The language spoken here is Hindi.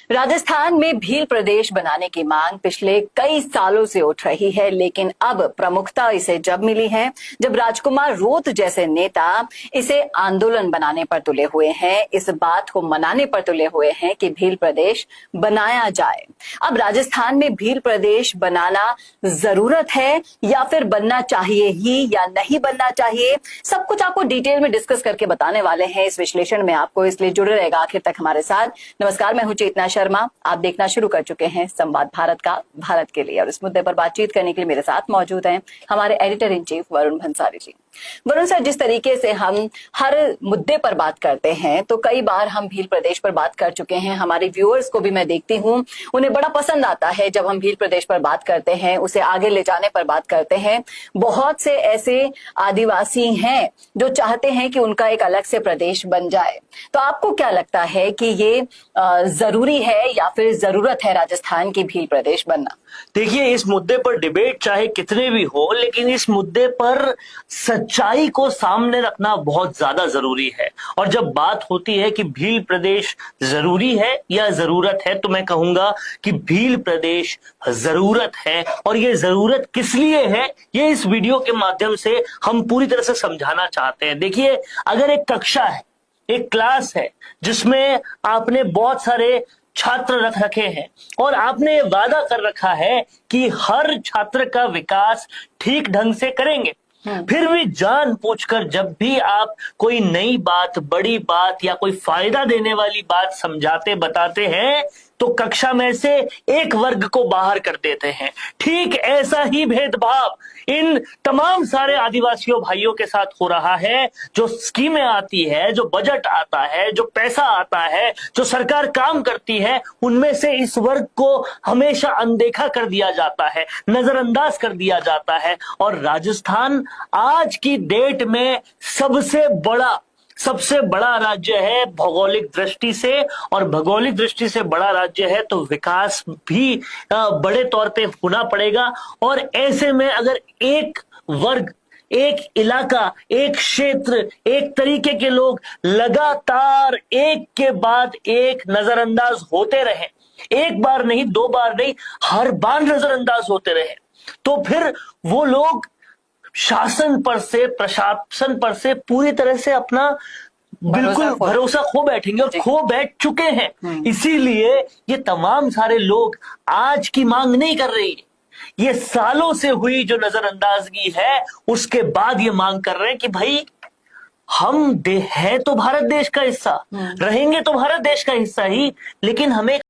राजस्थान में भील प्रदेश बनाने की मांग पिछले कई सालों से उठ रही है, लेकिन अब प्रमुखता इसे जब मिली है जब राजकुमार रोत जैसे नेता इसे आंदोलन बनाने पर तुले हुए हैं, इस बात को मनाने पर तुले हुए हैं कि भील प्रदेश बनाया जाए। अब राजस्थान में भील प्रदेश बनाना जरूरत है या फिर बनना चाहिए ही या नहीं बनना चाहिए, सब कुछ आपको डिटेल में डिस्कस करके बताने वाले हैं इस विश्लेषण में आपको, इसलिए जुड़े रहेगा आखिर तक हमारे साथ। नमस्कार, मैं हूं चेतना शर्मा। आप देखना शुरू कर चुके हैं संवाद भारत का, भारत के लिए, और इस मुद्दे पर बातचीत करने के लिए मेरे साथ मौजूद हैं हमारे editor in chief Varun Bhansali ji. Varun sir, जिस तरीके से हम हर मुद्दे पर बात करते हैं तो कई बार हम भील प्रदेश पर बात कर चुके हैं, हमारे व्यूअर्स को भी मैं देखती हूँ, उन्हें बड़ा पसंद आता है जब हम भील प्रदेश पर बात करते हैं, उसे आगे ले जाने पर बात करते हैं। बहुत से ऐसे आदिवासी हैं जो चाहते हैं कि उनका एक अलग से प्रदेश बन जाए। तो आपको क्या लगता है कि ये जरूरी है या फिर जरूरत है राजस्थान की भील प्रदेश बनना? देखिए, इस मुद्दे पर डिबेट चाहे कितने भी हो, लेकिन इस मुद्दे पर सच्चाई को सामने रखना बहुत ज्यादा जरूरी है। और जब बात होती है कि भील प्रदेश जरूरी है या जरूरत है, तो मैं कहूंगा कि भील प्रदेश जरूरत है। और ये जरूरत किस लिए है, ये इस वीडियो के माध्यम से हम पूरी तरह से समझाना चाहते हैं। देखिए, अगर एक कक्षा है, एक क्लास है जिसमें आपने बहुत सारे छात्र रख रखे हैं और आपने वादा कर रखा है कि हर छात्र का विकास ठीक ढंग से करेंगे, फिर भी जानबूझकर जब भी आप कोई नई बात, बड़ी बात या कोई फायदा देने वाली बात समझाते बताते हैं तो कक्षा में से एक वर्ग को बाहर कर देते हैं। ठीक ऐसा ही भेदभाव इन तमाम सारे आदिवासियों भाइयों के साथ हो रहा है। जो स्कीमें आती है, जो बजट आता है, जो पैसा आता है, जो सरकार काम करती है, उनमें से इस वर्ग को हमेशा अनदेखा कर दिया जाता है, नजरअंदाज कर दिया जाता है। और राजस्थान आज की डेट में सबसे बड़ा राज्य है भौगोलिक दृष्टि से, और भौगोलिक दृष्टि से बड़ा राज्य है तो विकास भी बड़े तौर पे होना पड़ेगा। और ऐसे में अगर एक वर्ग, एक इलाका, एक क्षेत्र, एक तरीके के लोग लगातार एक के बाद एक नजरअंदाज होते रहे, एक बार नहीं, दो बार नहीं, हर बार नजरअंदाज होते रहे, तो फिर वो लोग शासन पर से, प्रशासन पर से पूरी तरह से अपना बिल्कुल भरोसा खो बैठेंगे और खो बैठ चुके हैं। इसीलिए ये तमाम सारे लोग आज की मांग नहीं कर रही है, ये सालों से हुई जो नजरअंदाजगी है उसके बाद ये मांग कर रहे हैं कि भाई हम है तो भारत देश का हिस्सा, रहेंगे तो भारत देश का हिस्सा ही, लेकिन हमें